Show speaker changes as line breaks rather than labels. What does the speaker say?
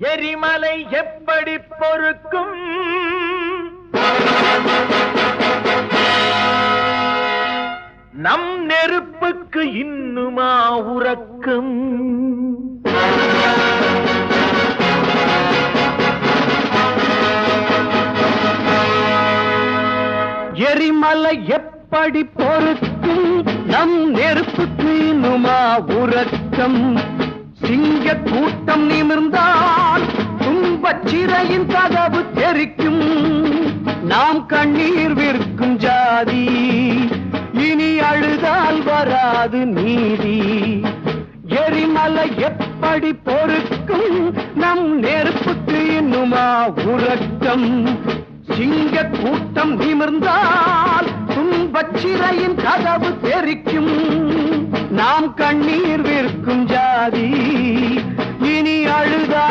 எரிமலை எப்படி பொறுக்கும்? நம் நெருப்புக்கு இன்னுமா உறக்கம்?
எரிமலை எப்படி பொறுக்கும்? நம் நெருப்புக்கு இன்னுமா உறக்கம்? சிங்க கூட்டம் நிமிர்ந்தால் துன்பச் சிறையின் கதவு தெரிக்கும். நாம் கண்ணீர் விற்கும் ஜாதி, இனி அழுதால் வராது நீதி. எரிமலை எப்படி பொறுக்கும்? நம் நெருப்புக்கு இன்னுமா உறக்கம்? சிங்க கூட்டம் நிமிர்ந்தால் துன்பச் சிறையின் கதவு தெரிக்கும். நாம் கண்ணீர் விற்கும் ஜாதி, இனி அழுதா